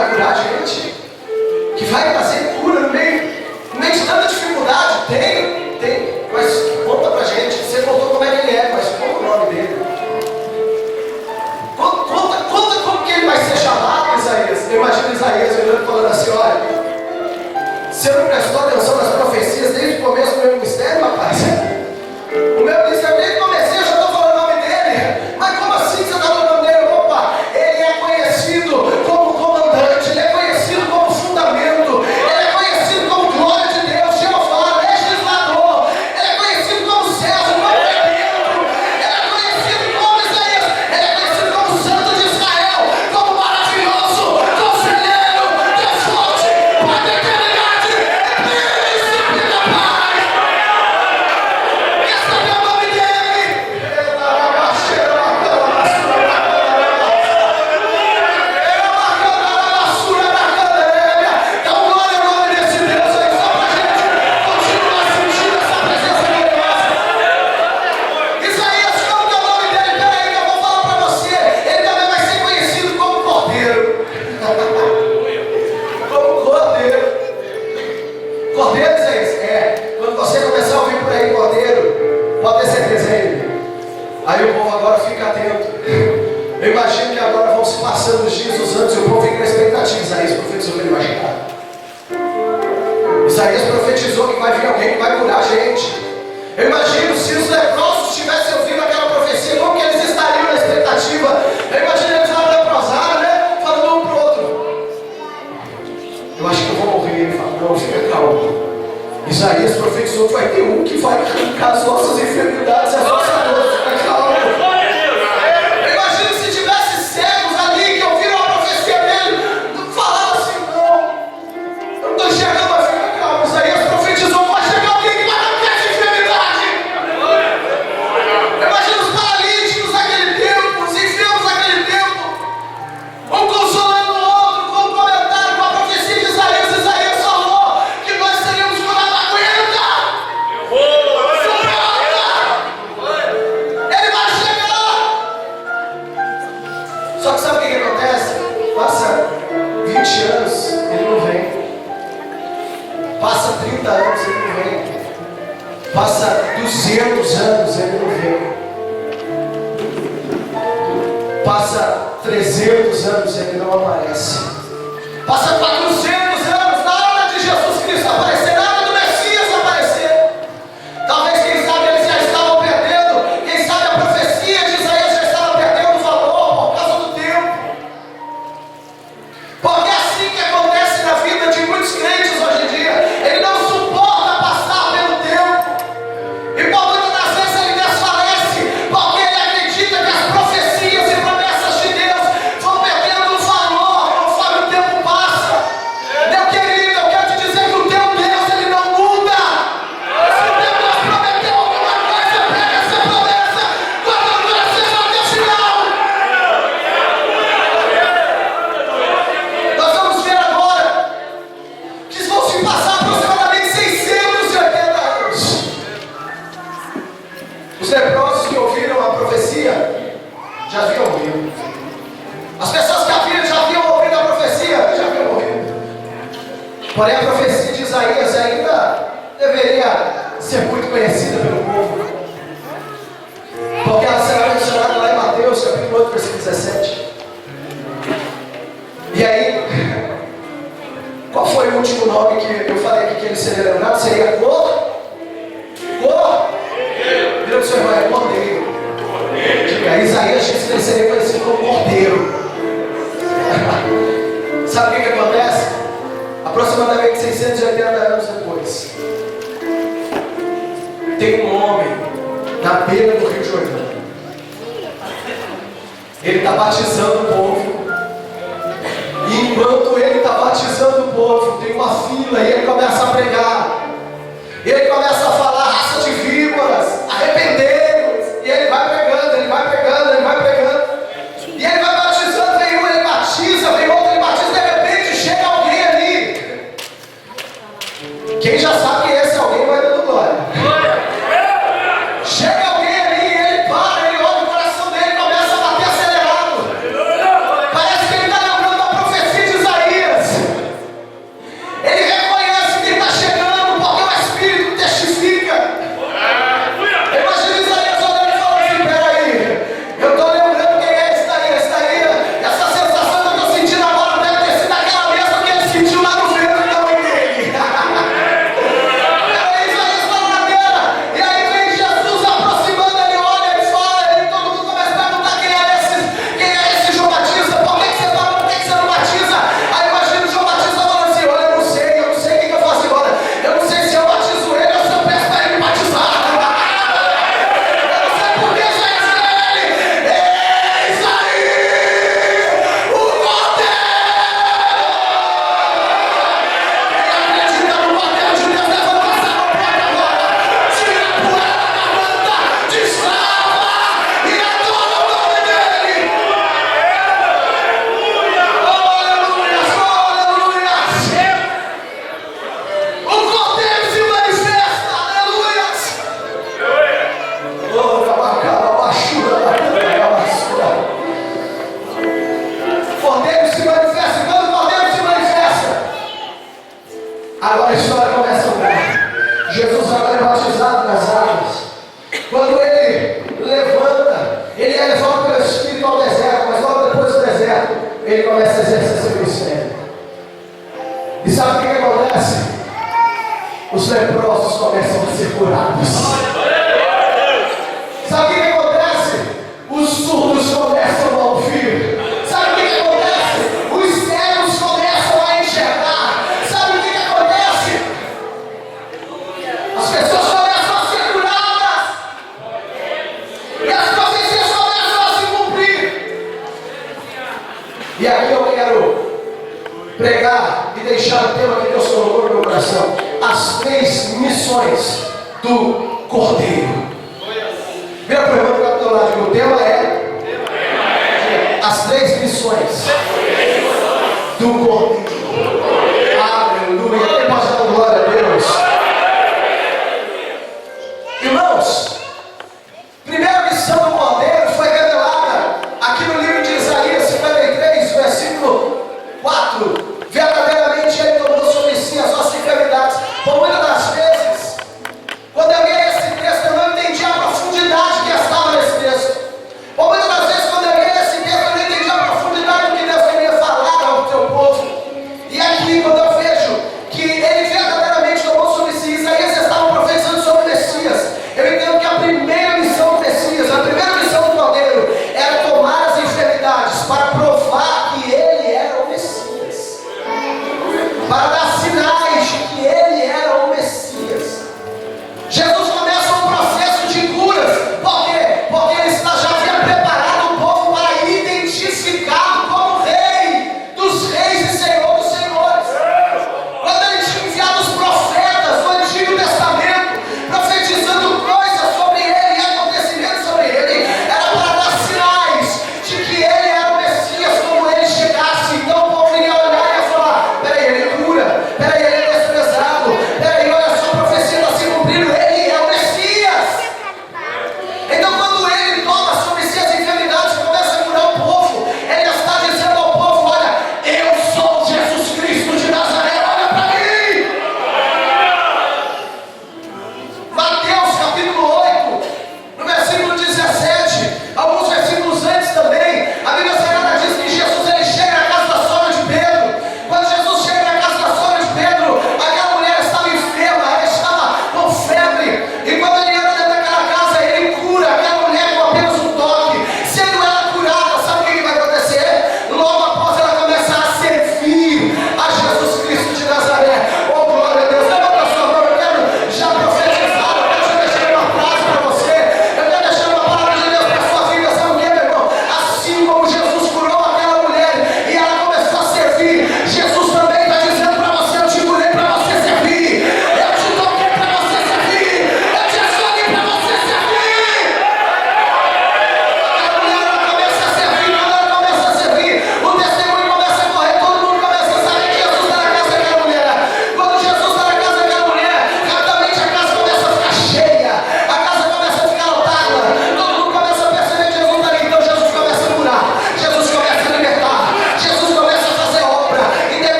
vai curar a gente, que vai trazer cura no meio de tanta dificuldade. Tem, mas conta pra gente. Você contou como é que ele é, mas conta o nome dele. Conta como que ele vai ser chamado, Isaías. Eu imagino Isaías olhando e falando assim: olha, você não prestou atenção nas profecias desde o começo do meu ministério, rapaz? O meu ministério, desde que comecei, eu já estou falando o nome dele. Mas como assim você está falando o nome dele? Opa, ele é conhecido como comandante, ele é conhecido como fundamento, ele é conhecido como glória de Deus, Jeová, legislador, ele é conhecido como César, como Pedro, ele é conhecido como Isaías, ele é conhecido como Santo de Israel, como maravilhoso, conselheiro, Deus forte, Pai da eternidade, príncipe da paz. Esse é o nome dele. Dá glória ao nome desse Deus aí, só pra gente continuar sentindo essa presença gloriosa. Isaías, como que é o nome dele? Peraí que eu vou falar pra você. Ele também vai ser conhecido como Cordeiro. Como Cordeiro. Cordeiro, Isaías? Quando você começar a ouvir por aí Cordeiro, pode ter certeza aí. Aí o povo agora fica atento. Eu imagino que agora vão se passando os dias, os anos, e o povo fica na expectativa. Isaías profetizou que ele vai chegar. Isaías profetizou que vai vir alguém que vai curar a gente. Eu imagino se os leprosos tivessem ouvido aquela profecia, como que eles estariam na expectativa? Eu imagino eles lá leprosados, né? Falando um pro outro: eu acho que eu vou morrer. Ele fala: não, fica calmo. Isaías profetizou que vai ter um que vai arrancar as nossas enfermidades, as nossas dores. Fica calmo. Eu imagino se tivesse cegos ali que ouviram a profecia dele, falaram assim: não, eu não estou enxergando, mas fica calmo. Isaías profetizou que vai chegar alguém que vai arrancar essa enfermidade. Eu imagino os paralíticos naquele tempo, os enfermos naquele tempo, um consolando o outro, com um comentário com a profecia de Isaías. Isaías falou que nós seríamos curados. Aguenta! Suporta! Ele vai chegar! Só que sabe o que acontece? Passa 20 anos, ele não vem. Passa 30 anos, ele não vem. Passa 200 anos, ele não vem. Passa 300 anos, ele não aparece. Passa 400 anos, nada de Jesus Cristo aparecer, nada do Messias aparecer. Talvez, quem sabe, eles já estavam perdendo. Quem sabe a profecia de Isaías já estava perdendo valor por causa do tempo. Porque é assim que acontece na vida de muitos crentes hoje em dia. Ele não suporta passar pelo tempo. E por muitas das vezes ele desfalece, porque ele acredita que as profecias e promessas de Deus vão perdendo valor conforme o tempo passa. Meu querido, eu quero te dizer que o teu Deus, ele não muda. Se o teu Deus prometeu alguma coisa, pega essa promessa, guarda no coração até o final. Nós vamos ver agora que vão se passar aproximadamente 680 anos. Os leprosos que ouviram a profecia já haviam morrido. As pessoas que já haviam ouvido a profecia já haviam morrido. Porém, a profecia de Isaías ainda deveria ser muito conhecida pelo povo, porque ela será mencionada lá em Mateus, capítulo 8, versículo 17. E aí, qual foi o último nome que eu falei aqui que ele seria lembrado? Seria Cordeiro. Vira para o seu irmão: é Cordeiro. Diga: Isaías disse que ele seria conhecido como Cordeiro. Sabe o que acontece? Aproximadamente 680 anos depois, tem um homem na beira do Rio Jordão. Ele está batizando o povo. E enquanto ele está batizando o povo, tem uma fila e ele começa a pregar. Ele começa a falar: raça de víboras, arrependei-vos. E ele vai pregando, ele vai pregando, ele vai pregando. E ele vai batizando, vem um, ele batiza, vem outro, ele batiza. De repente chega alguém ali. Quem já sabe que esse alguém vai dando glória. Chega alguém ali e ele para, ele olha o coração dele, começa a bater acelerado. Parece que ele está lembrando da profecia de Isaías. ele começa a exercer seu ministério. E sabe o que acontece? Os leprosos começam a ser curados. Sabe o que acontece? Os surdos começam a ouvir. Sabe o que acontece? Os cegos começam a enxergar. Sabe o que acontece? As pessoas começam a ser curadas. E as profecias começam a se cumprir. E aqui eu quero pregar e deixar o tema que Deus colocou no meu coração: as 3 missões do Cordeiro. Vira para o irmão que está do teu lado, o tema é as 3 missões do Cordeiro.